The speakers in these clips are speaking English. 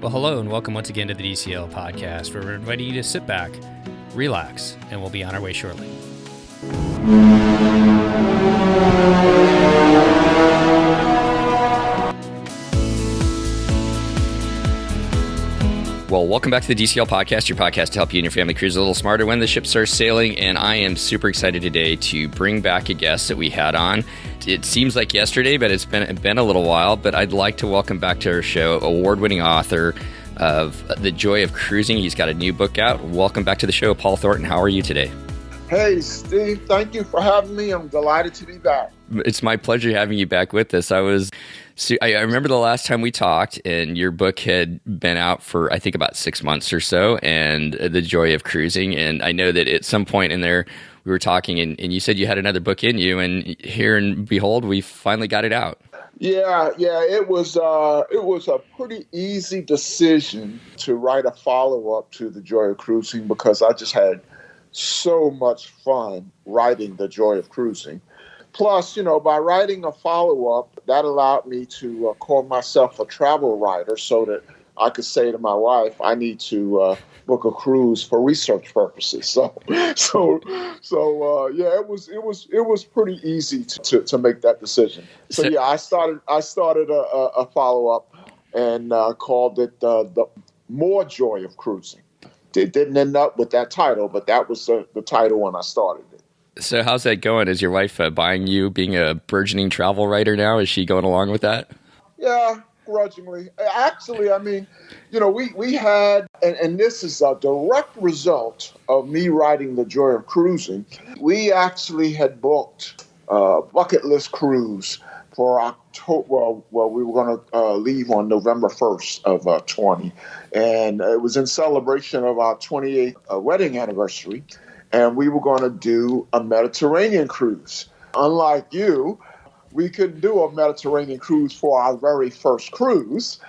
Well, hello and welcome once again to the DCL podcast, where we're inviting you to sit back, relax, and we'll be on our way shortly. Well, welcome back to the DCL podcast, your podcast to help you and your family cruise a little smarter when the ship starts sailing. And I am super excited today to bring back a guest that we had on. It seems like yesterday, but it's been a little while. But I'd like to welcome back to our show award-winning author of The Joy of Cruising. He's got a new book out. Welcome back to the show, Paul Thornton. How are you today? Hey, Steve. Thank you for having me. I'm delighted to be back. It's my pleasure having you back with us. I remember the last time we talked, and your book had been out for, I think, about 6 months or so, and The Joy of Cruising. And I know that at some point in there, we were talking, and you said you had another book in you, and here and behold, we finally got it out. Yeah. It was a pretty easy decision to write a follow-up to The Joy of Cruising because I just had so much fun writing The Joy of Cruising. Plus, by writing a follow-up, that allowed me to call myself a travel writer so that I could say to my wife, I need to book a cruise for research purposes. So it was pretty easy to make that decision. So yeah, I started a follow-up and called it the More Joy of Cruising. It didn't end up with that title, but that was the title when I started it. So how's that going? Is your wife buying you being a burgeoning travel writer now? Is she going along with that? Yeah, grudgingly. Actually, we had, and this is a direct result of me writing The Joy of Cruising, we actually had booked a bucket list cruise for October. Well, we were going to leave on November 1st of 20. And it was in celebration of our 28th wedding anniversary. And we were going to do a Mediterranean cruise. Unlike you, we couldn't do a Mediterranean cruise for our very first cruise.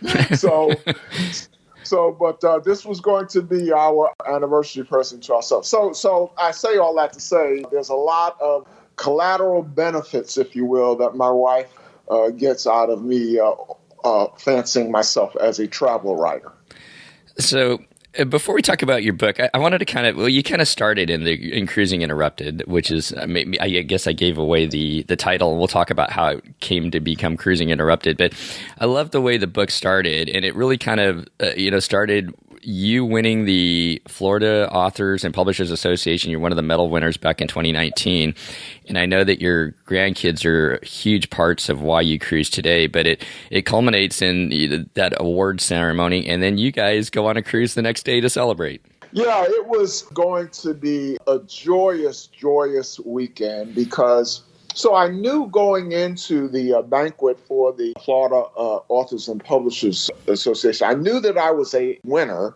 But this was going to be our anniversary present to ourselves. So I say all that to say there's a lot of collateral benefits, if you will, that my wife gets out of me fancying myself as a travel writer. So before we talk about your book, I wanted to you kind of started in Cruising Interrupted, which is, I guess I gave away the title, and we'll talk about how it came to become Cruising Interrupted. But I love the way the book started, and it really kind of, started you winning the Florida Authors and Publishers Association. You're one of the medal winners back in 2019. And I know that your grandkids are huge parts of why you cruise today, but it culminates in that award ceremony. And then you guys go on a cruise the next day to celebrate. Yeah, it was going to be a joyous weekend because so I knew going into the banquet for the Florida Authors and Publishers Association, I knew that I was a winner,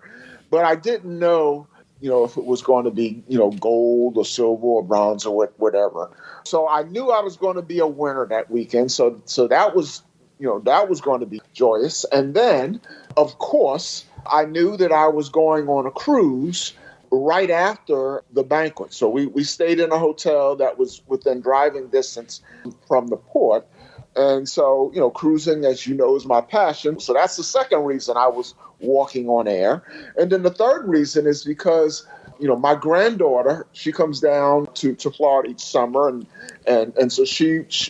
but I didn't know, if it was going to be, gold or silver or bronze or whatever. So I knew I was going to be a winner that weekend. So that was, that was going to be joyous. And then, of course, I knew that I was going on a cruise right after the banquet. So we stayed in a hotel that was within driving distance from the port. And so, cruising, as you know, is my passion. So that's the second reason I was walking on air. And then the third reason is because, my granddaughter, she comes down to Florida each summer. And so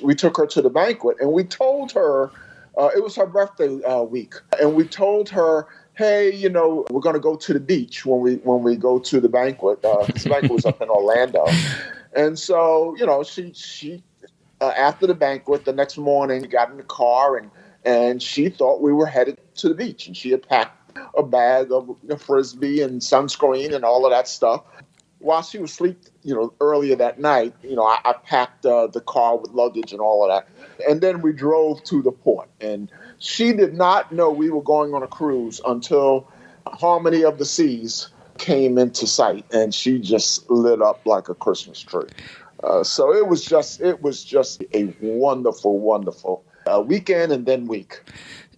we took her to the banquet and we told her, it was her birthday week. And we told her, hey, we're going to go to the beach when we go to the banquet. This banquet was up in Orlando. And so, she after the banquet, the next morning, got in the car and she thought we were headed to the beach. And she had packed a bag of Frisbee and sunscreen and all of that stuff. While she was asleep, earlier that night, I packed the car with luggage and all of that. And then we drove to the port. And she did not know we were going on a cruise until Harmony of the Seas came into sight. And she just lit up like a Christmas tree. So it was just a wonderful weekend and then week.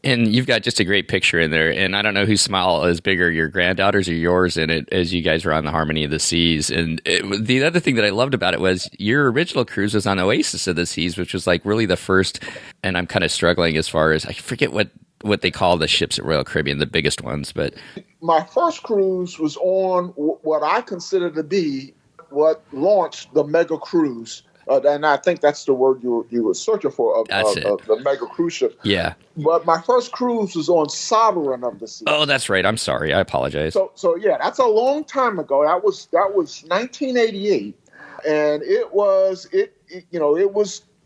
And you've got just a great picture in there. And I don't know whose smile is bigger, your granddaughter's or yours in it, as you guys were on the Harmony of the Seas. And the other thing that I loved about it was your original cruise was on Oasis of the Seas, which was like really the first. And I'm kind of struggling as far as I forget what what they call the ships at Royal Caribbean, the biggest ones. But my first cruise was on what I consider to be what launched the mega cruise. And I think that's the word you were searching for, the mega cruise ship. Yeah. But my first cruise was on Sovereign of the Seas. Oh, that's right. I'm sorry. I apologize. So yeah, that's a long time ago. That was 1988, and it was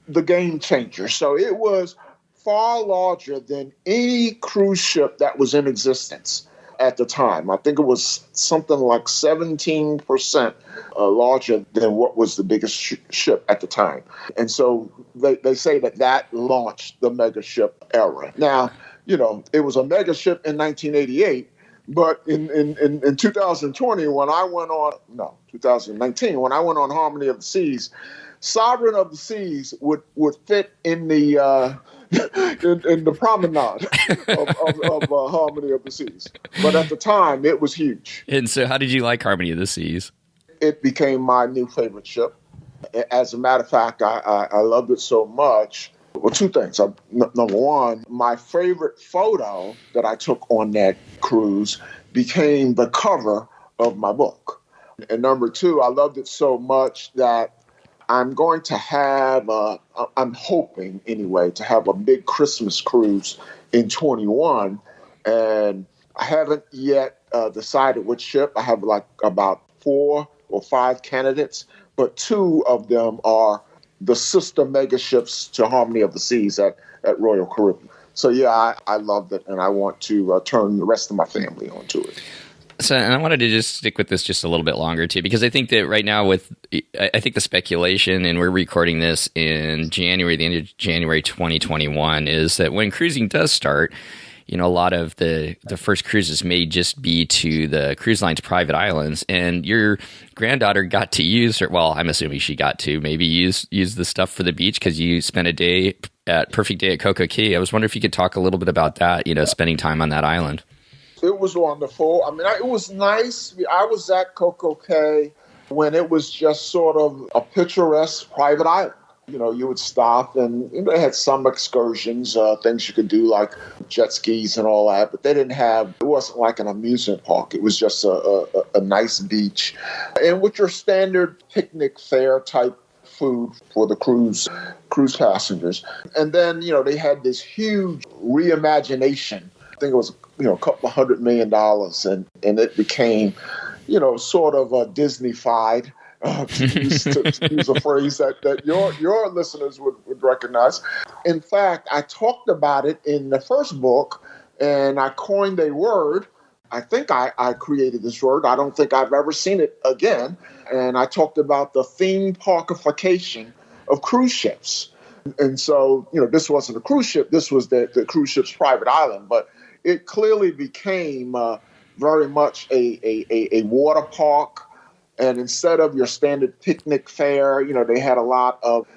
the game changer. So it was far larger than any cruise ship that was in existence at the time. I think it was something like 17% larger than what was the biggest ship at the time. And so they say that launched the mega ship era. Now, it was a mega ship in 1988, but in 2020, 2019, when I went on Harmony of the Seas, Sovereign of the Seas would fit in the in the promenade of Harmony of the Seas. But at the time, it was huge. And so how did you like Harmony of the Seas? It became my new favorite ship. As a matter of fact, I loved it so much. Well, two things. Number one, my favorite photo that I took on that cruise became the cover of my book. And number two, I loved it so much that I'm going to have, I'm hoping anyway, to have a big Christmas cruise in 21. And I haven't yet decided which ship. I have like about 4 or 5 candidates, but 2 of them are the sister mega ships to Harmony of the Seas at Royal Caribbean. So yeah, I loved it, and I want to turn the rest of my family onto it. So, and I wanted to just stick with this just a little bit longer too, because I think that right now I think the speculation, and we're recording this in January, the end of January 2021, is that when cruising does start, a lot of the first cruises may just be to the cruise line's private islands, and your granddaughter got to use her. Well, I'm assuming she got to maybe use the stuff for the beach because you spent a day at Perfect Day at Coco Cay. I was wondering if you could talk a little bit about that, spending time on that island. It was wonderful. I mean, it was nice. I was at Coco Cay when it was just sort of a picturesque private island. You would stop, and they had some excursions, things you could do like jet skis and all that, but it wasn't like an amusement park. It was just a nice beach. And with your standard picnic fare type food for the cruise passengers. And then, they had this huge reimagination. I think it was a couple of $100 million, and it became, sort of a Disney-fied, to use a phrase that your listeners would recognize. In fact, I talked about it in the first book, and I coined a word. I think I created this word. I don't think I've ever seen it again. And I talked about the theme parkification of cruise ships. And so, this wasn't a cruise ship. This was the cruise ship's private island, but it clearly became very much a water park. And instead of your standard picnic fare, they had a lot of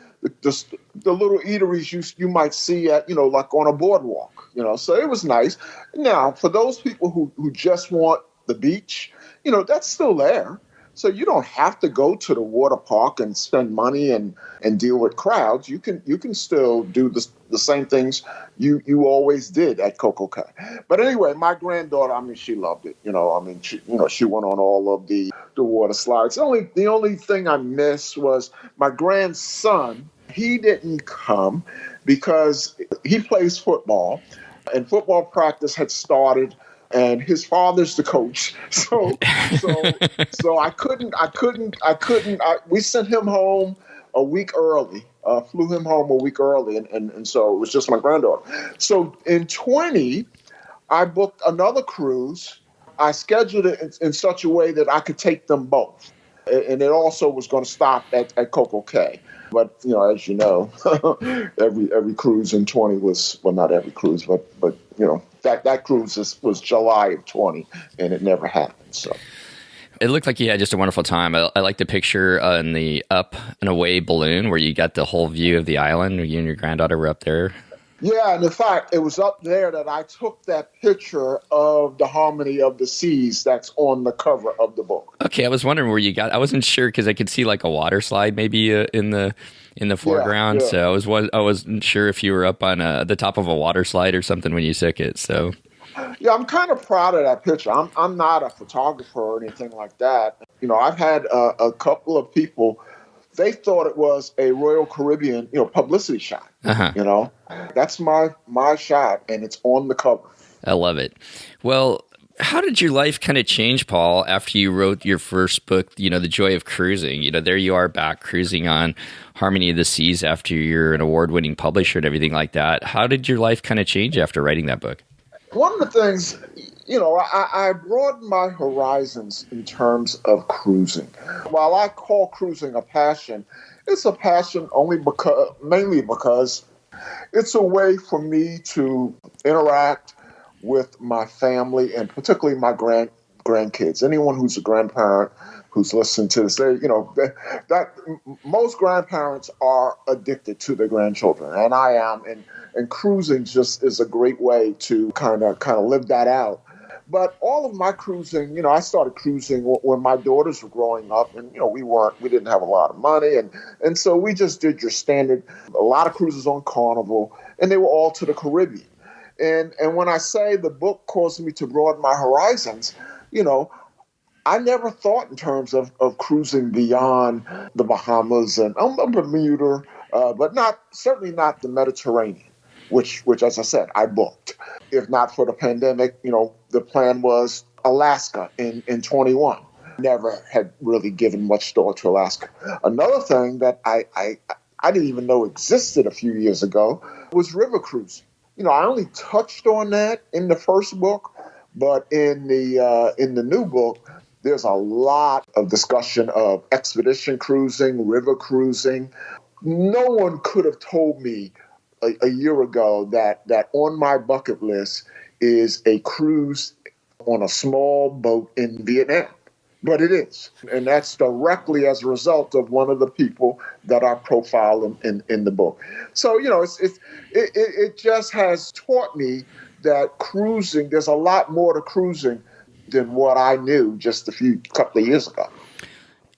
just the little eateries you might see at, like on a boardwalk, So it was nice. Now, for those people who just want the beach, that's still there. So you don't have to go to the water park and spend money and deal with crowds. You can still do the same things you always did at Coco Cay. But anyway, my granddaughter, she loved it. She went on all of the water slides. The only thing I missed was my grandson. He didn't come because he plays football, and football practice had started. And his father's the coach, so I couldn't. We sent him home a week early. Flew him home a week early, and so it was just my granddaughter. So in 20, I booked another cruise. I scheduled it in such a way that I could take them both, and it also was going to stop at Coco Cay. But as you know, every cruise in 20 was, well, not every cruise, but that cruise was July of 20, and it never happened. So it looked like you had just a wonderful time. I like the picture on the up and away balloon where you got the whole view of the island. You and your granddaughter were up there. Yeah, and in fact, it was up there that I took that picture of the Harmony of the Seas that's on the cover of the book. Okay, I was wondering where you got. I wasn't sure because I could see like a water slide maybe in the Yeah, foreground. yeah. So I wasn't sure if you were up on the top of a water slide or something when you took it. So Yeah, I'm kind of proud of that picture. I'm not a photographer or anything like that. I've had a couple of people. They thought it was a Royal Caribbean, publicity shot. uh-huh. That's my shot, and it's on the cover. I love it. Well, how did your life kind of change, Paul, after you wrote your first book, The Joy of Cruising? There you are back cruising on Harmony of the Seas after you're an award-winning publisher and everything like that. How did your life kind of change after writing that book? One of the things, I broadened my horizons in terms of cruising. While I call cruising a passion, it's a passion mainly because it's a way for me to interact with my family and particularly my grandkids. Anyone who's a grandparent who's listening to this, that most grandparents are addicted to their grandchildren, and I am, and cruising just is a great way to kind of live that out. But all of my cruising, I started cruising when my daughters were growing up, and we didn't have a lot of money, and so we just did your standard, a lot of cruises on Carnival, and they were all to the Caribbean. And when I say the book caused me to broaden my horizons, I never thought in terms of cruising beyond the Bahamas and Bermuda, but certainly not the Mediterranean, which, as I said, I booked. If not for the pandemic, the plan was Alaska in 21. Never had really given much thought to Alaska. Another thing that I didn't even know existed a few years ago was river cruising. I only touched on that in the first book, but in the new book, there's a lot of discussion of expedition cruising, river cruising. No one could have told me a year ago that on my bucket list is a cruise on a small boat in Vietnam. But it is. And that's directly as a result of one of the people that I profile in the book. So, it just has taught me that cruising, there's a lot more to cruising than what I knew just a couple of years ago.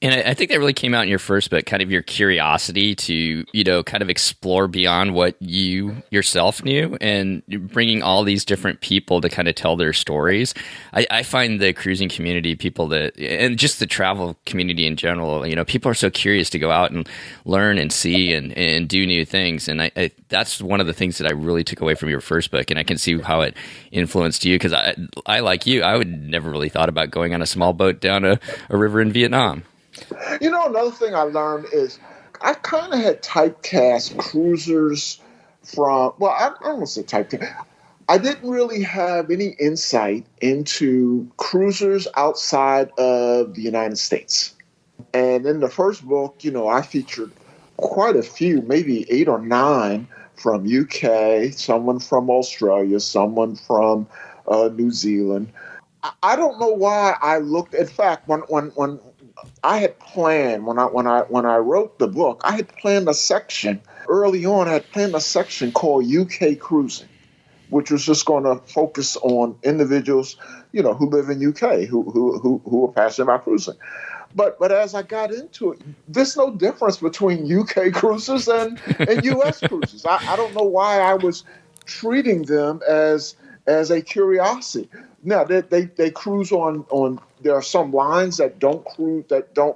And I think that really came out in your first book, kind of your curiosity to, kind of explore beyond what you yourself knew and bringing all these different people to kind of tell their stories. I find the cruising community, and just the travel community in general, people are so curious to go out and learn and see and do new things. And that's one of the things that I really took away from your first book. And I can see how it influenced you because I, like you, I would never really thought about going on a small boat down a river in Vietnam. Another thing I learned is I kind of had typecast cruisers from, well, I don't want to say typecast. I didn't really have any insight into cruisers outside of the United States. And in the first book, I featured quite a few, maybe 8 or 9 from UK, someone from Australia, someone from New Zealand. I don't know why I looked. In fact, when I had planned when I wrote the book, I had planned a section early on. I had planned a section called UK Cruising, which was just going to focus on individuals, who live in UK, who are passionate about cruising. But as I got into it, there's no difference between UK cruises and US cruises. I don't know why I was treating them as a curiosity. Now they cruise on. There are some lines that don't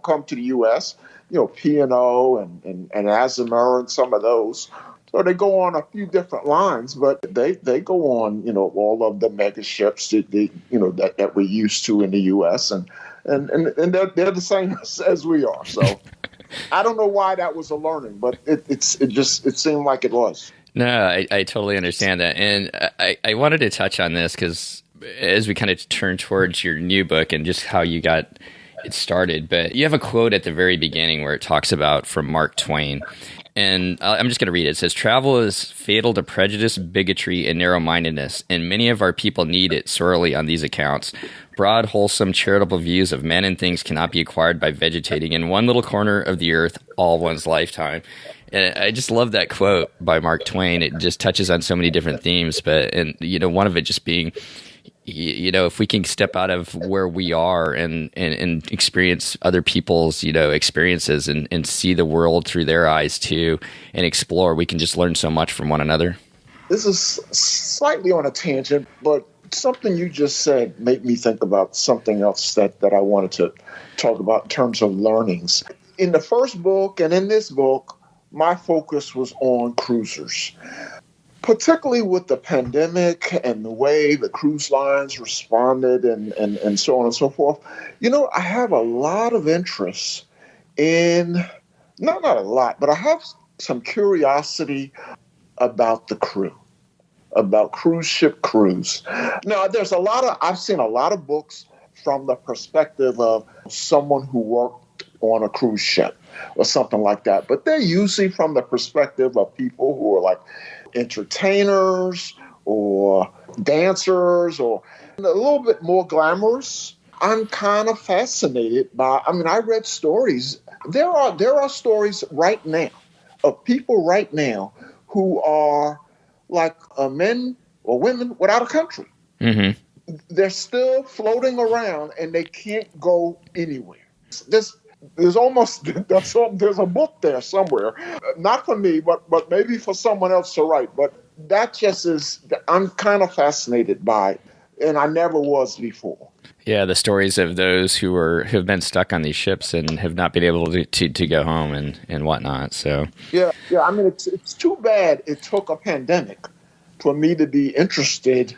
come to the U.S. P&O and Azamara and some of those. So they go on a few different lines, but they go on all of the mega ships that we're used to in the U.S. and they're the same as we are. So I don't know why that was a learning, but it seemed like it was. No, I totally understand that, and I wanted to touch on this because as we kind of turn towards your new book and just how you got it started, but you have a quote at the very beginning where it talks about from Mark Twain, and I'm just going to read it. It says, "Travel is fatal to prejudice, bigotry, and narrow-mindedness, and many of our people need it sorely on these accounts. Broad, wholesome, charitable views of men and things cannot be acquired by vegetating in one little corner of the earth all one's lifetime." And I just love that quote by Mark Twain. It just touches on so many different themes, one of it just being, if we can step out of where we are and experience other people's, experiences and see the world through their eyes too, and explore, we can just learn so much from one another. This is slightly on a tangent, but something you just said made me think about something else that I wanted to talk about in terms of learnings. In the first book and in this book, my focus was on cruisers, particularly with the pandemic and the way the cruise lines responded and so on and so forth. I have a lot of interest in, not a lot, but I have some curiosity about the crew, about cruise ship crews. Now, I've seen a lot of books from the perspective of someone who worked on a cruise ship or something like that. But they're usually from the perspective of people who are like entertainers or dancers or a little bit more glamorous. I'm kind of fascinated by, I read stories. There are stories right now of people right now who are like men or women without a country. Mm-hmm. They're still floating around and they can't go anywhere. There's a book there somewhere, not for me, but maybe for someone else to write. But that just is, I'm kind of fascinated by it, and I never was before. Yeah, the stories of those who have been stuck on these ships and have not been able to go home and whatnot. So yeah. It's too bad it took a pandemic for me to be disinterested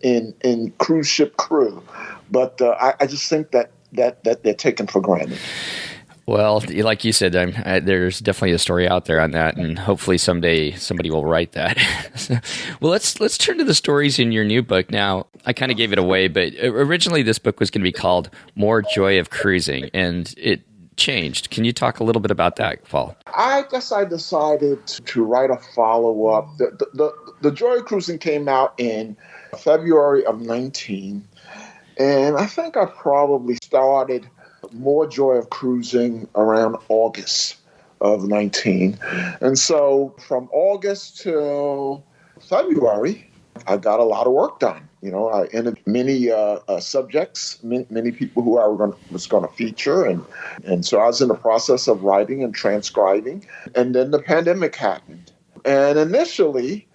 in cruise ship crew, but I just think that they're taken for granted. Well, like you said, there's definitely a story out there on that, and hopefully someday somebody will write that. Well, let's turn to the stories in your new book. Now, I kind of gave it away, but originally this book was going to be called More Joy of Cruising, and it changed. Can you talk a little bit about that, Paul? I guess I decided to write a follow-up. The Joy of Cruising came out in February of 19, and I think I probably started More Joy of Cruising around August of 19. And so from August till February, I got a lot of work done. I entered many subjects, many people who I was going to feature. And so I was in the process of writing and transcribing. And then the pandemic happened. And initially,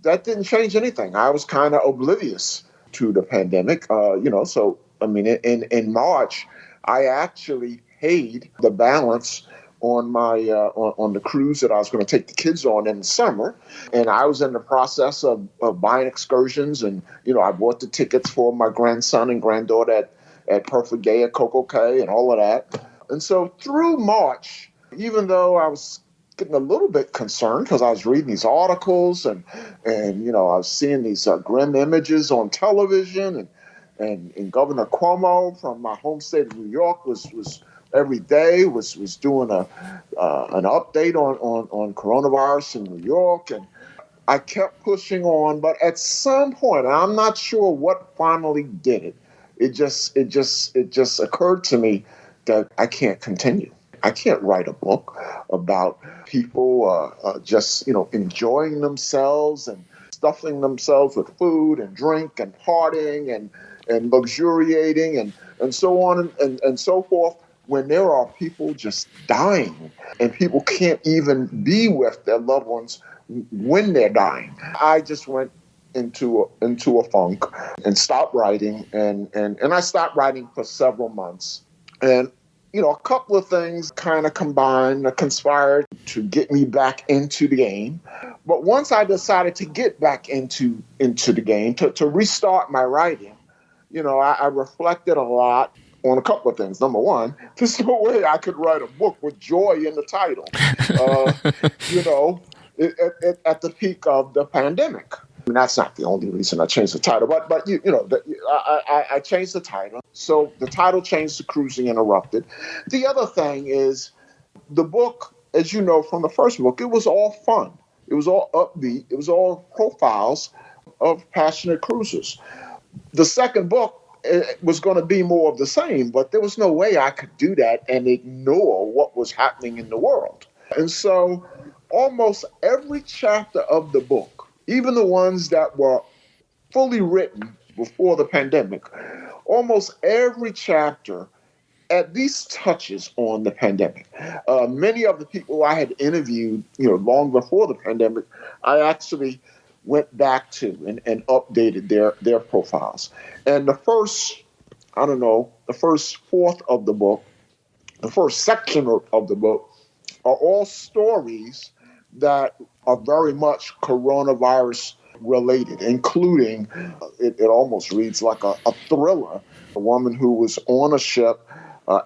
that didn't change anything. I was kind of oblivious to the pandemic. In March, I actually paid the balance on my on the cruise that I was going to take the kids on in the summer, and I was in the process of buying excursions, and I bought the tickets for my grandson and granddaughter at Perfect Day at Coco Cay and all of that. And so through March, even though I was getting a little bit concerned because I was reading these articles and I was seeing these grim images on television, and Governor Cuomo from my home state of New York was every day was doing an update on coronavirus in New York, and I kept pushing on. But at some point, and I'm not sure what finally did it. It just occurred to me that I can't continue. I can't write a book about people just enjoying themselves and stuffing themselves with food and drink and partying and luxuriating and so on and so forth, when there are people just dying and people can't even be with their loved ones when they're dying. I just went into a funk and stopped writing, and I stopped writing for several months. And a couple of things kind of conspired to get me back into the game. But once I decided to get back into the game, to restart my writing, I reflected a lot on a couple of things. Number one, there's no way I could write a book with joy in the title, at the peak of the pandemic. That's not the only reason I changed the title, but I changed the title. So the title changed to Cruising Interrupted. The other thing is the book, as you know from the first book, it was all fun. It was all upbeat. It was all profiles of passionate cruisers. The second book, it was going to be more of the same, but there was no way I could do that and ignore what was happening in the world. And so almost every chapter of the book, even the ones that were fully written before the pandemic, almost every chapter at least touches on the pandemic. Many of the people I had interviewed, long before the pandemic, I actually went back to and updated their profiles. And the first fourth of the book, the first section of the book, are all stories that are very much coronavirus related, including, it almost reads like a thriller, a woman who was on a ship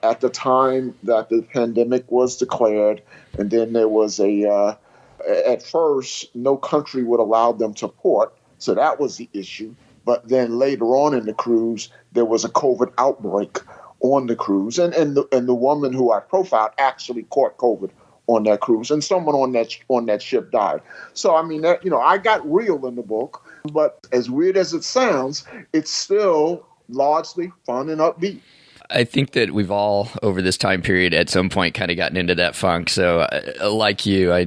at the time that the pandemic was declared, and then there was at first, no country would allow them to port, so that was the issue. But then later on in the cruise, there was a COVID outbreak on the cruise, and the woman who I profiled actually caught COVID on that cruise, and someone on that ship died. So I mean, I got real in the book, but as weird as it sounds, it's still largely fun and upbeat. I think that we've all, over this time period, at some point kind of gotten into that funk. So like you, I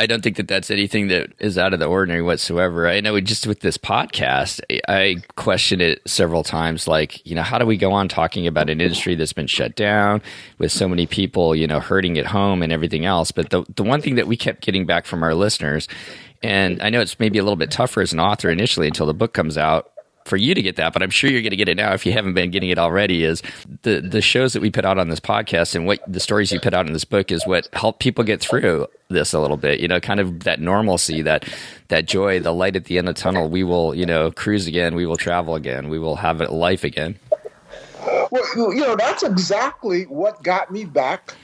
don't think that that's anything that is out of the ordinary whatsoever. I know just with this podcast, I question it several times, like, how do we go on talking about an industry that's been shut down with so many people, hurting at home and everything else? But the one thing that we kept getting back from our listeners, and I know it's maybe a little bit tougher as an author initially until the book comes out, for you to get that, but I'm sure you're going to get it now if you haven't been getting it already, is the shows that we put out on this podcast and what the stories you put out in this book is what helped people get through this a little bit, kind of that normalcy, that joy, the light at the end of the tunnel. We will, cruise again. We will travel again. We will have life again. Well, that's exactly what got me back,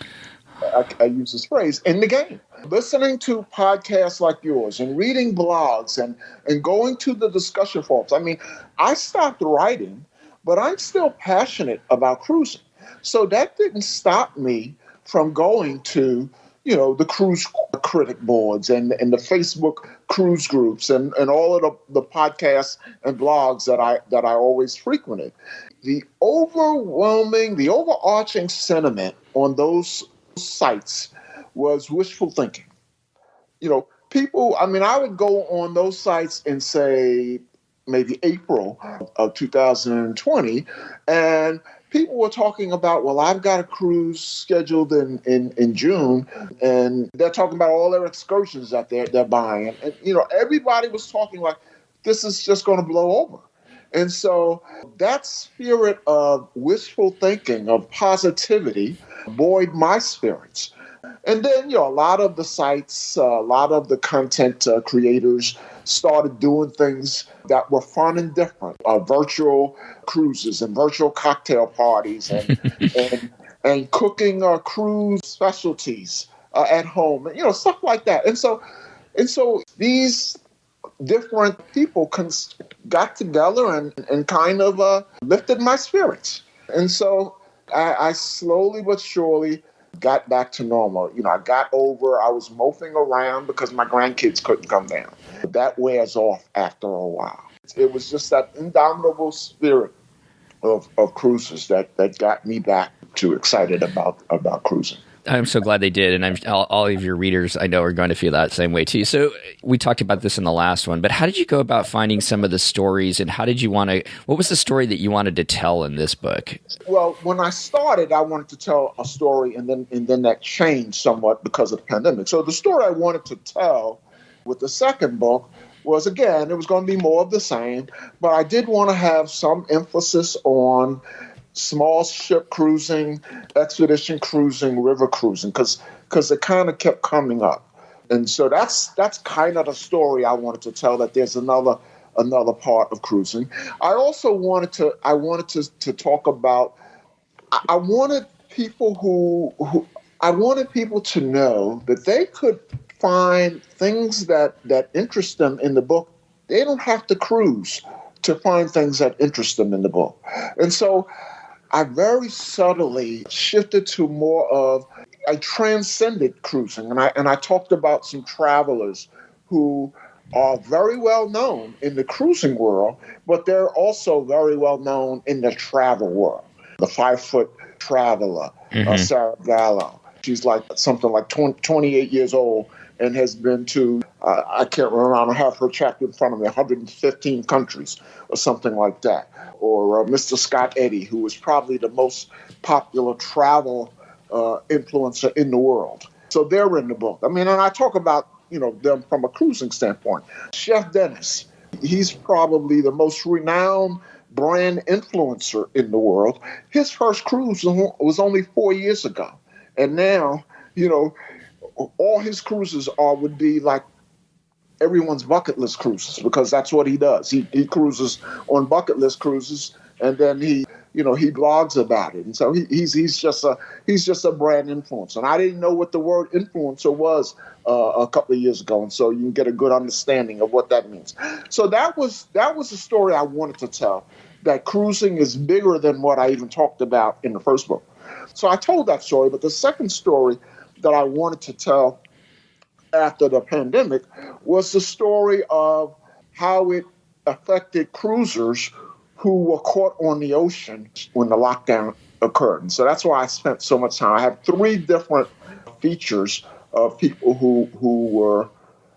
I use this phrase, in the game. Listening to podcasts like yours and reading blogs and going to the discussion forums. I mean, I stopped writing, but I'm still passionate about cruising. So that didn't stop me from going to, the cruise critic boards and the Facebook cruise groups and all of the podcasts and blogs that I always frequented. The overarching sentiment on those sites was wishful thinking. People, I would go on those sites in, say, maybe April of 2020, and people were talking about, well, I've got a cruise scheduled in June, and they're talking about all their excursions that they're buying. And everybody was talking like, this is just going to blow over. And so that spirit of wishful thinking, of positivity, buoyed my spirits. And then, a lot of the sites, a lot of the content creators started doing things that were fun and different, virtual cruises and virtual cocktail parties and cooking cruise specialties at home, stuff like that. And so these different people got together and kind of lifted my spirits. And so I slowly but surely got back to normal. I I was moping around because my grandkids couldn't come down. But that wears off after a while. It was just that indomitable spirit of cruises that got me back to excited about cruising. I'm so glad they did, and all of your readers, I know, are going to feel that same way too. So we talked about this in the last one, but how did you go about finding some of the stories, and what was the story that you wanted to tell in this book? Well, when I started, I wanted to tell a story, and then that changed somewhat because of the pandemic. So the story I wanted to tell with the second book was, again, it was going to be more of the same, but I did want to have some emphasis on small ship cruising, expedition cruising, river cruising, because it kind of kept coming up. And so that's kind of the story I wanted to tell, that there's another part of cruising. I also wanted to talk about, I wanted people to know that they could find things that interest them in the book. They don't have to cruise to find things that interest them in the book. And so I very subtly shifted to more of a transcended cruising. And I talked about some travelers who are very well known in the cruising world, but they're also very well known in the travel world. The 5 Foot Traveler, Sarah Gallo, She's like something like 28 years old and has been to, I can't remember, I don't have her chapter in front of me, 115 countries or something like that. Or Mr. Scott Eddy, who was probably the most popular travel influencer in the world. So they're in the book. I mean, and I talk about, them from a cruising standpoint. Chef Dennis, he's probably the most renowned brand influencer in the world. His first cruise was only 4 years ago. And now, all his cruises would be like everyone's bucket list cruises, because that's what he does. He cruises on bucket list cruises, and then he blogs about it. And so he's just a brand influencer. And I didn't know what the word influencer was a couple of years ago, and so you can get a good understanding of what that means. So that was the story I wanted to tell. That cruising is bigger than what I even talked about in the first book. So I told that story, but the second story that I wanted to tell after the pandemic was the story of how it affected cruisers who were caught on the ocean when the lockdown occurred. And so that's why I spent so much time. I have 3 different features of people who were,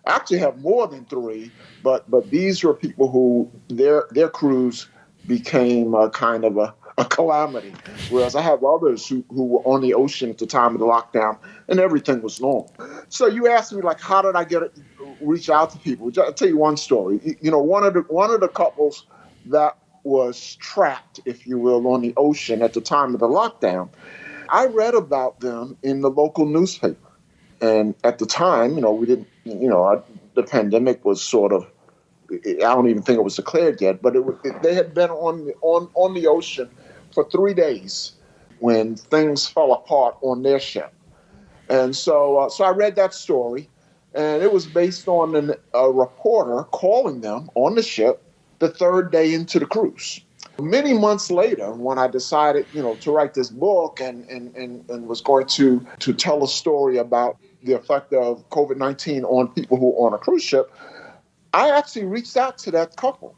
actually have more than 3, but these were people who their cruise became a kind of a calamity, whereas I have others who were on the ocean at the time of the lockdown and everything was normal. So you asked me, like, how did I reach out to people? I'll tell you one story. One of the couples that was trapped, if you will, on the ocean at the time of the lockdown, I read about them in the local newspaper. And at the time, we didn't, the pandemic was sort of, I don't even think it was declared yet, but they had been on the ocean for 3 days when things fell apart on their ship. And so I read that story, and it was based on a reporter calling them on the ship the 3rd day into the cruise. Many months later, when I decided, to write this book and was going to tell a story about the effect of COVID-19 on people who are on a cruise ship, I actually reached out to that couple.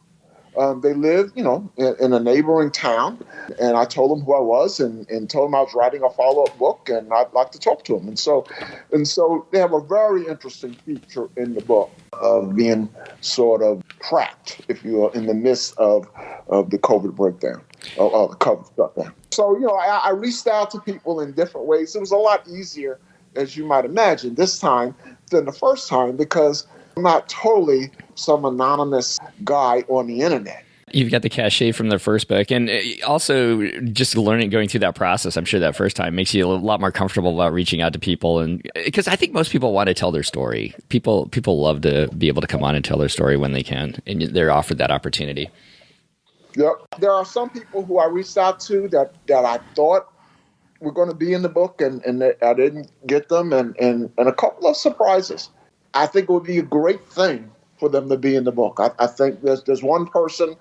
They lived, in a neighboring town, and I told them who I was and told them I was writing a follow-up book and I'd like to talk to them. And so they have a very interesting feature in the book of being sort of trapped, if you will, in the midst of the COVID breakdown, or the COVID shutdown. So, I reached out to people in different ways. It was a lot easier, as you might imagine, this time than the first time, because I'm not totally some anonymous guy on the internet. You've got the cachet from the first book, and also just going through that process, I'm sure that first time makes you a lot more comfortable about reaching out to people, and because I think most people want to tell their story. People love to be able to come on and tell their story when they can, and they're offered that opportunity. Yep. There are some people who I reached out to that I thought were going to be in the book, and I didn't get them, and a couple of surprises. I think it would be a great thing for them to be in the book. I think there's one person,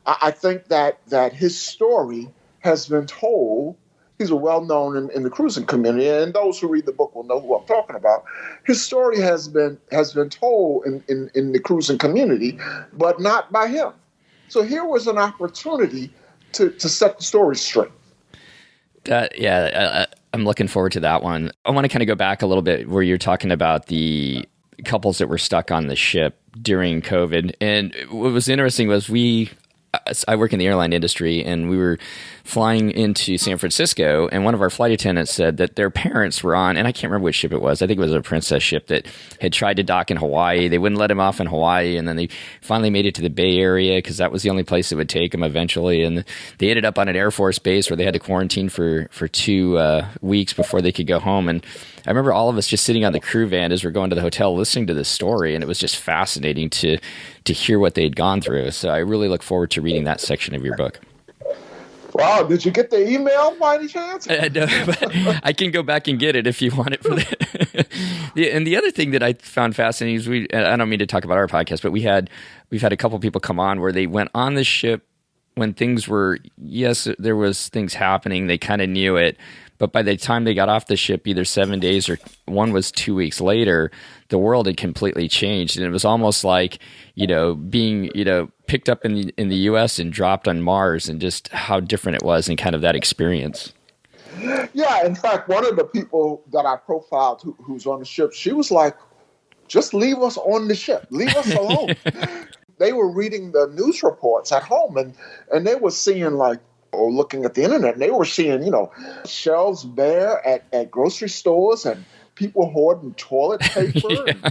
I think that his story has been told. He's a well-known in the cruising community, and those who read the book will know who I'm talking about. His story has been told in the cruising community, but not by him. So here was an opportunity to set the story straight. I'm looking forward to that one. I want to kind of go back a little bit where you're talking about the couples that were stuck on the ship during COVID. And what was interesting was I work in the airline industry, and we were flying into San Francisco, and one of our flight attendants said that their parents were on, and I can't remember which ship it was. I think it was a Princess ship that had tried to dock in Hawaii. They wouldn't let him off in Hawaii, and then they finally made it to the Bay Area because that was the only place that would take him eventually. And they ended up on an Air Force base where they had to quarantine for 2 weeks before they could go home. And I remember all of us just sitting on the crew van as we're going to the hotel listening to this story, and it was just fascinating to hear what they'd gone through. So I really look forward to reading that section of your book. Wow, did you get the email by any chance? No, but I can go back and get it if you want it for that. And the other thing that I found fascinating is I don't mean to talk about our podcast, but we've had a couple people come on where they went on the ship when things were, yes, there was things happening. They kind of knew it. But by the time they got off the ship, either 7 days or one was 2 weeks later, the world had completely changed. And it was almost like, being, picked up in the U.S. and dropped on Mars, and just how different it was and kind of that experience. Yeah, in fact, one of the people that I profiled who's on the ship, she was like, just leave us on the ship. Leave us alone. They were reading the news reports at home and they were seeing like, or looking at the internet, and they were seeing, shelves bare at grocery stores and people hoarding toilet paper. Yeah.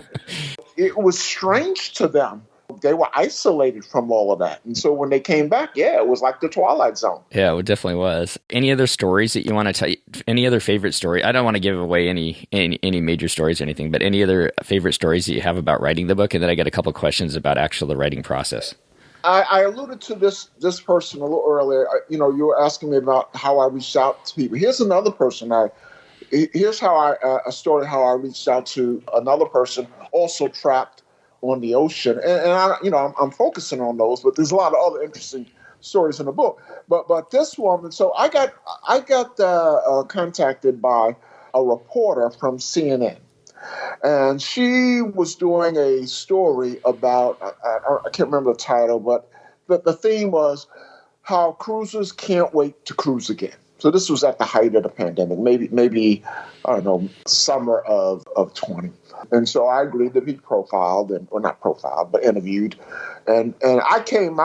It was strange to them. They were isolated from all of that. And so when they came back, yeah, it was like the Twilight Zone. Yeah, it definitely was. Any other stories that you want to tell? Any other favorite story? I don't want to give away any major stories or anything, but any other favorite stories that you have about writing the book? And then I got a couple of questions about the writing process. I alluded to this person a little earlier. You were asking me about how I reached out to people. Here's another person. Here's how a story how I reached out to another person also trapped on the ocean, and I'm focusing on those, but there's a lot of other interesting stories in the book. But this woman, so I got contacted by a reporter from CNN, and she was doing a story about I can't remember the title, but the theme was how cruisers can't wait to cruise again. So this was at the height of the pandemic, maybe I don't know, summer of 20. And so I agreed to be profiled, not profiled, but interviewed. And I came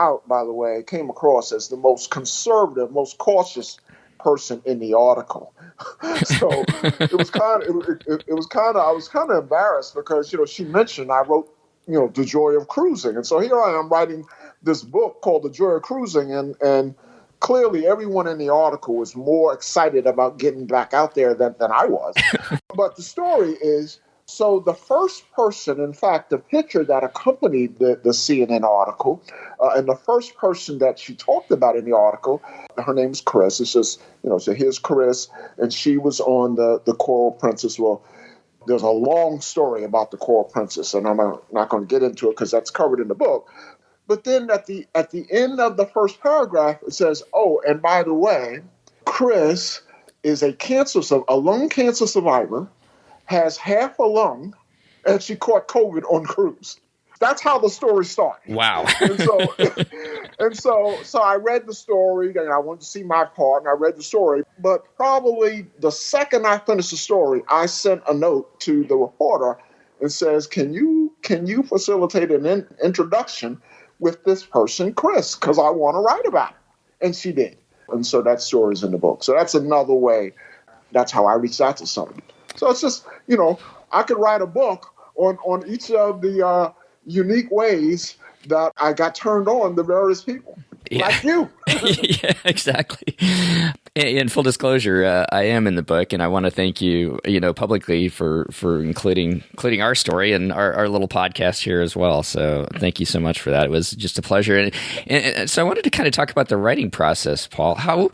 across as the most conservative, most cautious person in the article. So it was kind of I was kind of embarrassed because, she mentioned I wrote, The Joy of Cruising. And so here I am writing this book called The Joy of Cruising, and clearly everyone in the article was more excited about getting back out there than I was. But the story is, so the first person, in fact, the picture that accompanied the CNN article, and the first person that she talked about in the article, her name's Chris. It's just, so here's Chris, and she was on the Coral Princess. Well, there's a long story about the Coral Princess, and I'm not going to get into it because that's covered in the book. But then at the end of the first paragraph, it says, oh, and by the way, Chris is a lung cancer survivor, has half a lung, and she caught COVID on cruise. That's how the story started. Wow. and so I read the story, and I wanted to see my part, and I read the story. But probably the second I finished the story, I sent a note to the reporter and says, can you facilitate an introduction with this person, Chris, because I want to write about it. And she did. And so that story's in the book. So that's another way. That's how I reached out to somebody. So it's just, I could write a book on each of the unique ways that I got turned on to various people. Yeah. Like you. Yeah, exactly. In full disclosure, I am in the book, and I want to thank you, publicly for including our story and our little podcast here as well. So thank you so much for that. It was just a pleasure. And so I wanted to kind of talk about the writing process, Paul. How,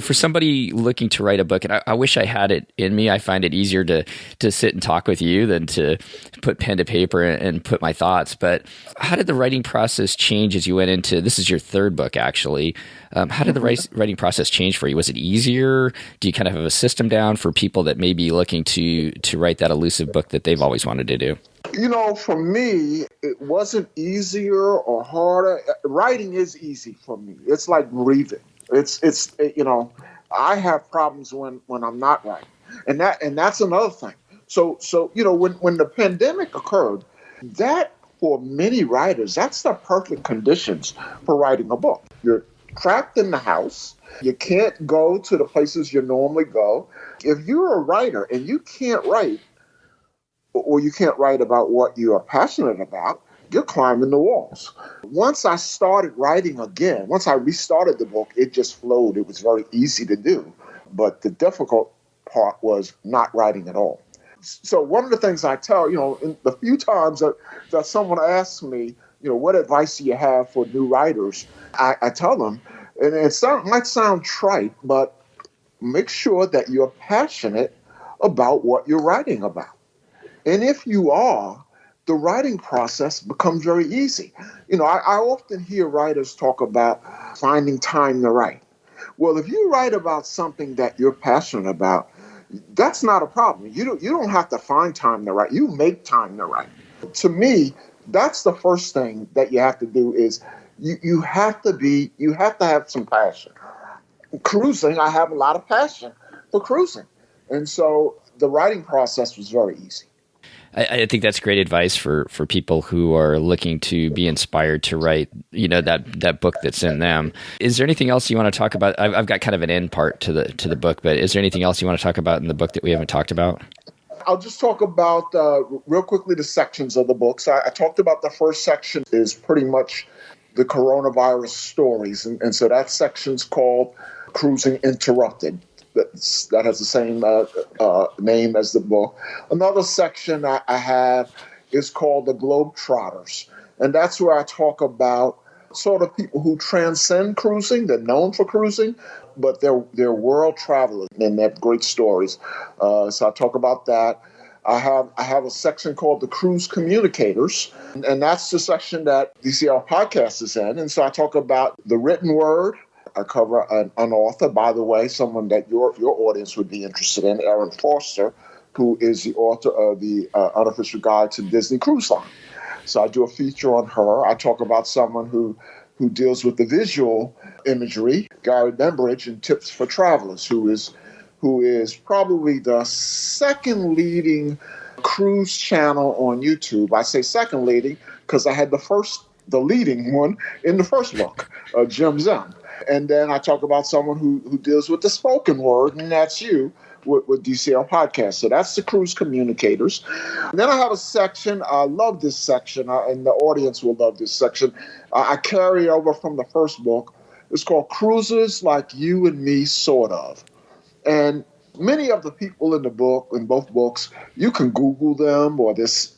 for somebody looking to write a book, and I wish I had it in me. I find it easier to sit and talk with you than to put pen to paper and put my thoughts. But how did the writing process change as you went into, this is your third book, actually. How did the writing process change for you? Was it easier? Do you kind of have a system down for people that may be looking to write that elusive book that they've always wanted to do? For me, it wasn't easier or harder. Writing is easy for me. It's like breathing. It's I have problems when I'm not writing, and that's another thing. So when the pandemic occurred, that for many writers, that's the perfect conditions for writing a book. You're trapped in the house. You can't go to the places you normally go. If you're a writer and you can't write, or you can't write about what you are passionate about, you're climbing the walls. Once I started writing again, once I restarted the book, it just flowed. It was very easy to do. But the difficult part was not writing at all. So one of the things I tell, in the few times that someone asks me, what advice do you have for new writers? I tell them, and might sound trite, but make sure that you're passionate about what you're writing about. And if you are, the writing process becomes very easy. I often hear writers talk about finding time to write. Well, if you write about something that you're passionate about, that's not a problem. You don't have to find time to write. You make time to write. To me, that's the first thing that you have to do is you have to have some passion. Cruising, I have a lot of passion for for cruising. And so the writing process was very easy. I think that's great advice for people who are looking to be inspired to write, that book that's in them. Is there anything else you want to talk about? I've got kind of an end part to the book, but is there anything else you want to talk about in the book that we haven't talked about? I'll just talk about real quickly the sections of the books. I talked about the first section is pretty much the coronavirus stories. And so that section's called Cruising Interrupted. That has the same name as the book. Another section I have is called The Globetrotters. And that's where I talk about sort of people who transcend cruising. They're known for cruising, but they're world travelers and they have great stories. So I talk about that. I have a section called The Cruise Communicators, and that's the section that DCL Podcast is in. And so I talk about the written word. I cover an author, by the way, someone that your audience would be interested in, Erin Foster, who is the author of the Unofficial Guide to Disney Cruise Line. So I do a feature on her. I talk about someone who deals with the visual imagery, Gary Bembridge, in Tips for Travelers, who is probably the second leading cruise channel on YouTube. I say second leading because I had the leading one in the first book, Jim Zim. And then I talk about someone who deals with the spoken word, and that's you with DCL Podcast. So that's the Cruise Communicators. And then I have a section. I love this section, and the audience will love this section. I carry over from the first book. It's called Cruisers Like You and Me, Sort of. And many of the people in both books, you can Google them, or there's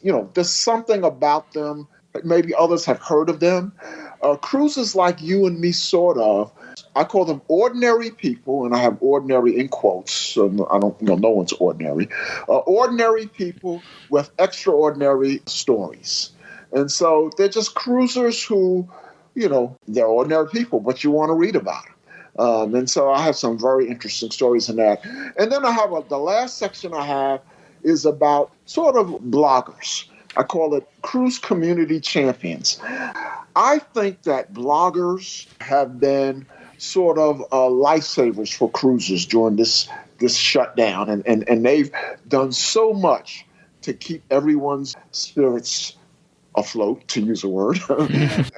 something about them. Maybe others have heard of them. Cruisers like you and me, sort of. I call them ordinary people, and I have ordinary in quotes. So no one's ordinary. Ordinary people with extraordinary stories. And so they're just cruisers who, they're ordinary people, but you want to read about them. And so I have some very interesting stories in that. And then I have the last section I have is about sort of bloggers. I call it Cruise Community Champions. I think that bloggers have been sort of lifesavers for cruisers during this shutdown, and they've done so much to keep everyone's spirits afloat, to use a word.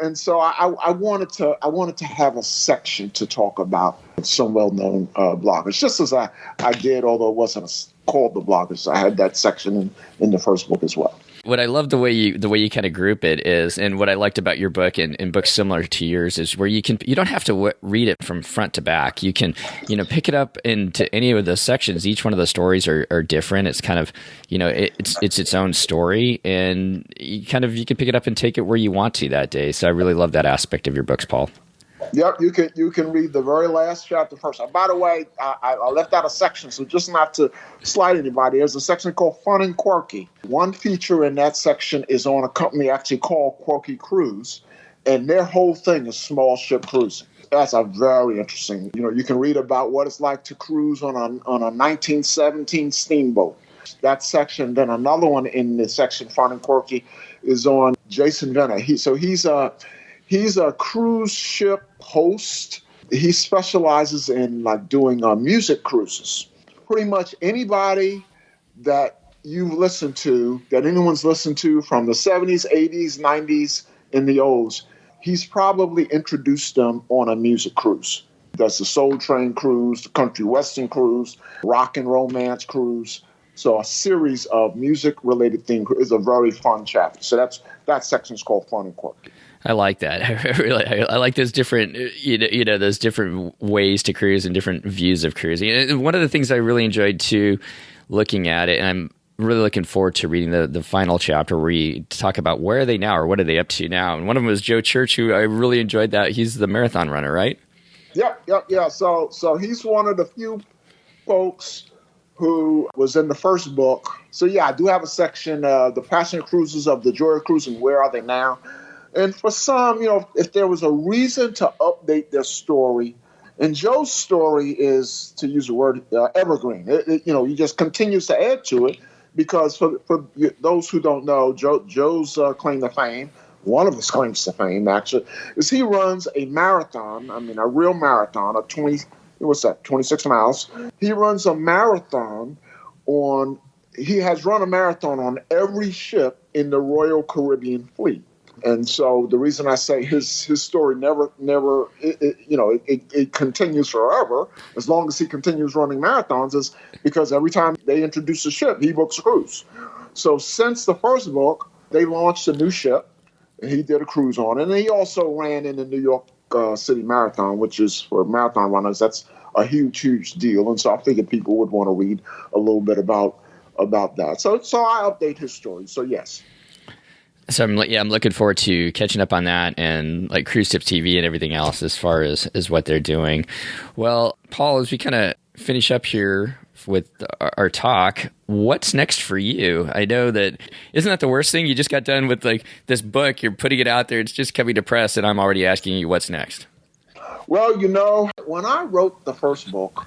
And so I wanted to have a section to talk about some well-known bloggers, just as I did, although it wasn't called the bloggers. I had that section in the first book as well. What I love the way you kind of group it is, and what I liked about your book and books similar to yours is where you don't have to read it from front to back. You can pick it up into any of the sections. Each one of the stories are different. It's kind of it's its own story, and you can pick it up and take it where you want to that day. So I really love that aspect of your books, Paul. Yep, you can read the very last chapter first. By the way, I left out a section, so just not to slight anybody, there's a section called Fun and Quirky. One feature in that section is on a company actually called Quirky Cruise, and their whole thing is small ship cruising. That's a very interesting. You can read about what it's like to cruise on a 1917 steamboat. That section. Then another one in the section Fun and Quirky is on Jason Venner. He's a cruise ship host. He specializes in doing music cruises. Pretty much anybody that you've listened to, that anyone's listened to from the 70s, 80s, 90s, and the O's, he's probably introduced them on a music cruise. That's the Soul Train cruise, the Country Western cruise, Rock and Romance cruise. So a series of music-related things is a very fun chapter. So that section's called Fun and Quirky. I like that. I like those different, those different ways to cruise and different views of cruising. And one of the things I really enjoyed too, looking at it, and I'm really looking forward to reading the final chapter where you talk about where are they now, or what are they up to now. And one of them was Joe Church, who I really enjoyed that. He's the marathon runner, right? Yep. So he's one of the few folks who was in the first book. So yeah, I do have a section, the passenger cruisers of the Joy of Cruising, where are they now? And for some, if there was a reason to update their story, and Joe's story is, to use the word, evergreen. He just continues to add to it, because for those who don't know, Joe's claim to fame, one of his claims to fame actually, is he runs a marathon. I mean, a real marathon, a what's that, 26 miles. He runs a marathon he has run a marathon on every ship in the Royal Caribbean Fleet. And so the reason I say his story it continues forever, as long as he continues running marathons, is because every time they introduce a ship, he books a cruise. So since the first book, they launched a new ship, and he did a cruise on it. And he also ran in the New York City Marathon, which is, for marathon runners, that's a huge, huge deal. And so I figured people would want to read a little bit about that. So I update his story. So yes. So I'm looking forward to catching up on that and like Cruise Tips TV and everything else as far as what they're doing. Well, Paul, as we kind of finish up here with our talk, what's next for you? I know that, isn't that the worst thing? You just got done with like this book, you're putting it out there, it's just coming to press, and I'm already asking you what's next. Well, when I wrote the first book,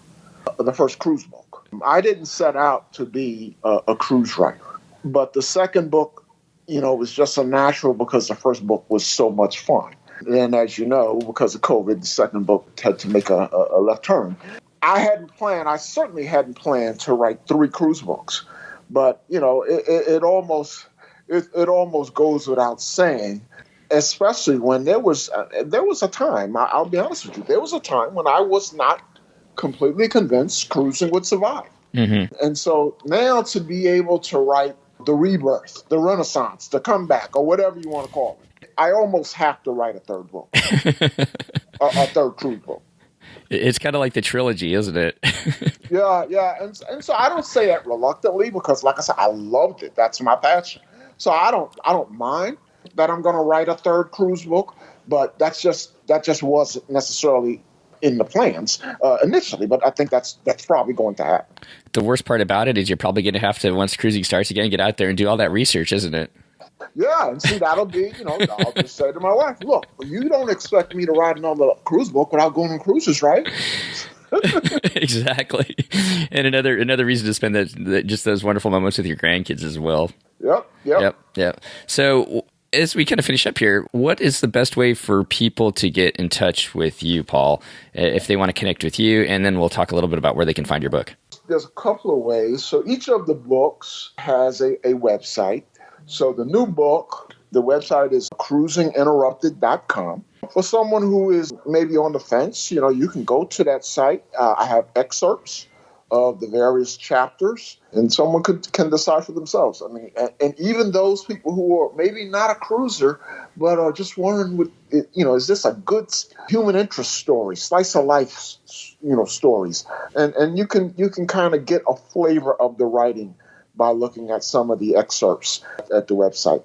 the first cruise book, I didn't set out to be a cruise writer. But the second book, was just a natural because the first book was so much fun. And as you know, because of COVID, the second book had to make a left turn. I certainly hadn't planned to write 3 cruise books. But, it almost goes without saying, especially when there was a time, I'll be honest with you, there was a time when I was not completely convinced cruising would survive. Mm-hmm. And so now to be able to write the rebirth, the renaissance, the comeback, or whatever you want to call it, I almost have to write a third book, a third cruise book. It's kind of like the trilogy, isn't it? Yeah. And so I don't say that reluctantly because, like I said, I loved it. That's my passion. So I don't mind that I'm going to write a third cruise book, but that just wasn't necessarily in the plans initially, but I think that's probably going to happen. The worst part about it is you're probably going to have to, once cruising starts again, get out there and do all that research, isn't it? Yeah, and see, that'll be, I'll just say to my wife, look, you don't expect me to write another cruise book without going on cruises, right? Exactly. And another reason to spend just those wonderful moments with your grandkids as well. Yep. So as we kind of finish up here, what is the best way for people to get in touch with you, Paul, if they want to connect with you? And then we'll talk a little bit about where they can find your book. There's a couple of ways. So each of the books has a website. So the new book, the website is cruisinginterrupted.com. For someone who is maybe on the fence, you can go to that site. I have excerpts of the various chapters, and someone can decide for themselves. I mean, and even those people who are maybe not a cruiser, but are just wondering, is this a good human interest story, slice of life, stories, and you can kind of get a flavor of the writing by looking at some of the excerpts at the website.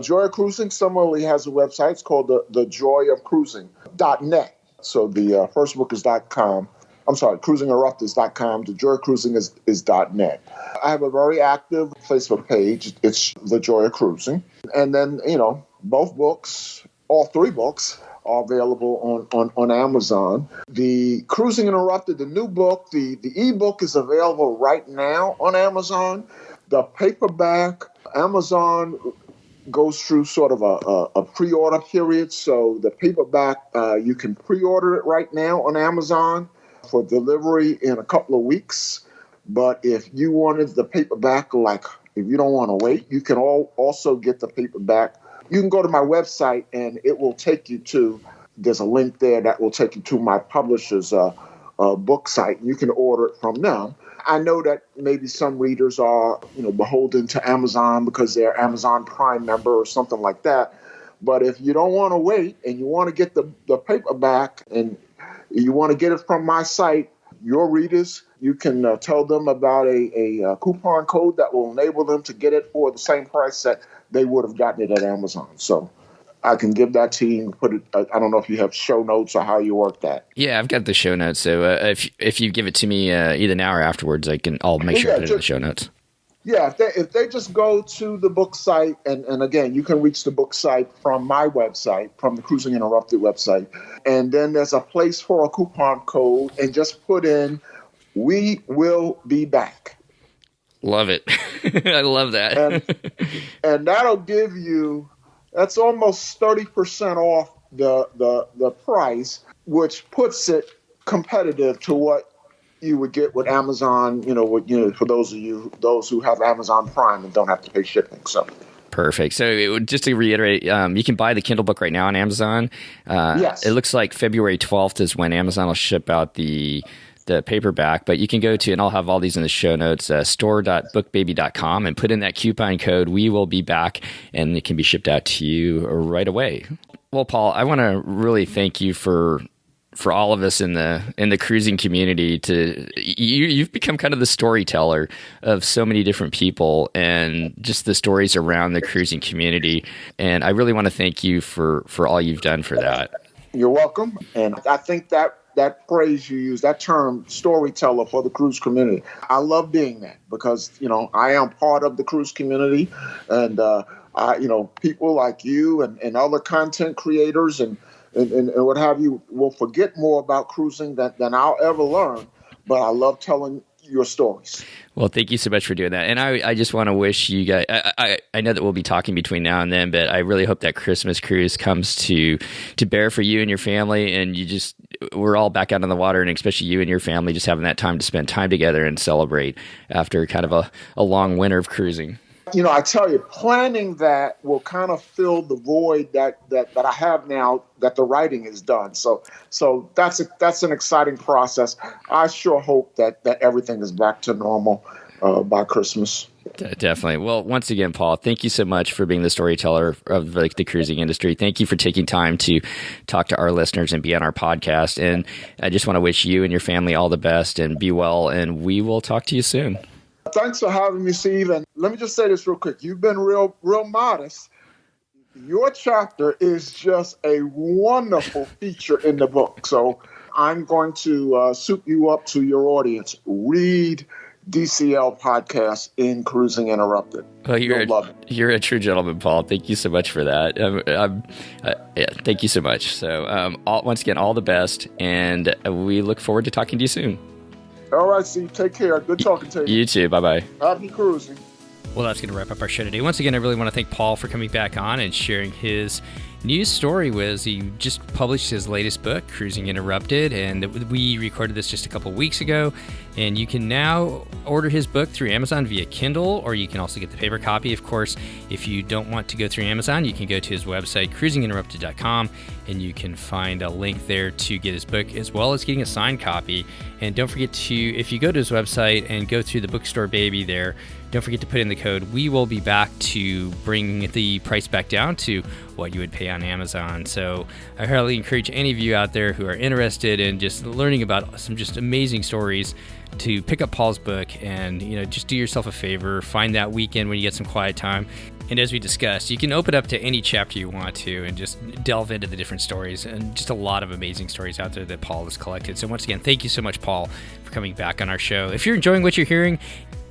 Joy of Cruising similarly has a website. It's called the joyofcruising.net. So the first book is .com. I'm sorry, cruisinginterrupted.com. The Joy of Cruising is .net. I have a very active Facebook page. It's The Joy of Cruising. And then, both books, all 3 books, are available on Amazon. The Cruising Interrupted, the new book, the ebook is available right now on Amazon. The paperback, Amazon goes through sort of a pre-order period. So the paperback, you can pre-order it right now on Amazon for delivery in a couple of weeks. But if you wanted the paperback, if you don't want to wait, you can also get the paperback. You can go to my website and it will take you there's a link there that will take you to my publisher's book site. You can order it from them. I know that maybe some readers are, beholden to Amazon because they're Amazon Prime member or something like that. But if you don't want to wait and you want to get the paperback and you want to get it from my site, your readers, you can tell them about a coupon code that will enable them to get it for the same price that they would have gotten it at Amazon. So I can give that to you and put it. I don't know if you have show notes or how you work that. Yeah, I've got the show notes. So if you give it to me either now or afterwards, I'll make sure I put it in the show notes. Yeah, if they just go to the book site, and again, you can reach the book site from my website, from the Cruising Interrupted website, and then there's a place for a coupon code, and just put in, "We will be back." Love it. I love that. and that'll give you, that's almost 30% off the price, which puts it competitive to what you would get with Amazon, for those who have Amazon Prime and don't have to pay shipping. So perfect. So just to reiterate, you can buy the Kindle book right now on Amazon. Yes. It looks like February 12th is when Amazon will ship out the paperback, but you can go to, and I'll have all these in the show notes, store.bookbaby.com, and put in that coupon code, We Will Be Back, and it can be shipped out to you right away. Well, Paul, I want to really thank you for all of us in the cruising community. You've become kind of the storyteller of so many different people and just the stories around the cruising community. And I really want to thank you for all you've done for that. You're welcome. And I think that phrase you use, that term, storyteller for the cruise community, I love being that because, I am part of the cruise community, and people like you and other content creators and what have you will forget more about cruising than I'll ever learn. But I love telling your stories. Well, thank you so much for doing that. And I just want to wish you guys, I know that we'll be talking between now and then, but I really hope that Christmas cruise comes to bear for you and your family. And we're all back out on the water, and especially you and your family just having that time to spend time together and celebrate after kind of a long winter of cruising. I tell you, planning that will kind of fill the void that I have now that the writing is done. So that's an exciting process. I sure hope that everything is back to normal by Christmas. Definitely. Well, once again, Paul, thank you so much for being the storyteller of the cruising industry. Thank you for taking time to talk to our listeners and be on our podcast. And I just want to wish you and your family all the best, and be well. And we will talk to you soon. Thanks for having me, Steve. And let me just say this real quick. You've been real modest. Your chapter is just a wonderful feature in the book. So I'm going to soup you up to your audience. Read DCL podcast in Cruising Interrupted. Well, You'll love it. You're a true gentleman, Paul. Thank you so much for that. Thank you so much. So once again, all the best. And we look forward to talking to you soon. All right, Steve. Take care. Good talking to you. You too. Bye-bye. Happy cruising. Well, that's going to wrap up our show today. Once again, I really want to thank Paul for coming back on and sharing his news story. He just published his latest book, Cruising Interrupted, and we recorded this just a couple weeks ago. And you can now order his book through Amazon via Kindle, or you can also get the paper copy. Of course, if you don't want to go through Amazon, you can go to his website, cruisinginterrupted.com, and you can find a link there to get his book, as well as getting a signed copy. And don't forget to, if you go to his website and go through the bookstore baby there, don't forget to put in the code We Will Be Back to bring the price back down to what you would pay on Amazon. So I highly encourage any of you out there who are interested in just learning about some just amazing stories to pick up Paul's book and, just do yourself a favor, find that weekend when you get some quiet time. And as we discussed, you can open up to any chapter you want to and just delve into the different stories, and just a lot of amazing stories out there that Paul has collected. So once again, thank you so much, Paul, for coming back on our show. If you're enjoying what you're hearing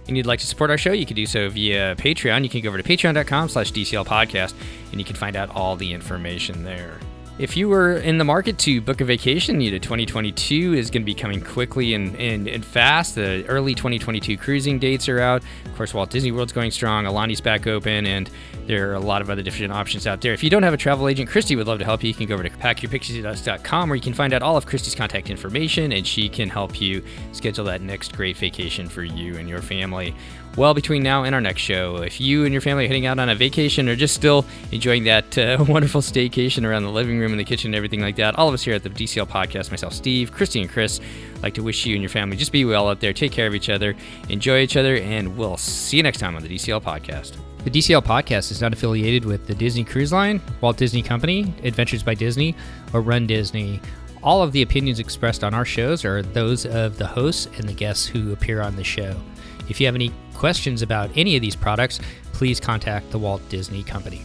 and you'd like to support our show, you can do so via Patreon. You can go over to patreon.com/DCL podcast, and you can find out all the information there. If you were in the market to book a vacation, 2022 is going to be coming quickly and fast. The early 2022 cruising dates are out. Of course, Walt Disney World's going strong. Aulani's back open, and there are a lot of other different options out there. If you don't have a travel agent, Christy would love to help you. You can go over to packyourpixies.com, where you can find out all of Christy's contact information, and she can help you schedule that next great vacation for you and your family. Well, between now and our next show, if you and your family are heading out on a vacation or just still enjoying that wonderful staycation around the living room and the kitchen and everything like that, all of us here at the DCL podcast, myself, Steve, Christy, and Chris, like to wish you and your family just be well out there, take care of each other, enjoy each other, and we'll see you next time on the DCL podcast. The DCL podcast is not affiliated with the Disney Cruise Line, Walt Disney Company, Adventures by Disney, or Run Disney. All of the opinions expressed on our shows are those of the hosts and the guests who appear on the show. If you have any questions about any of these products, please contact the Walt Disney Company.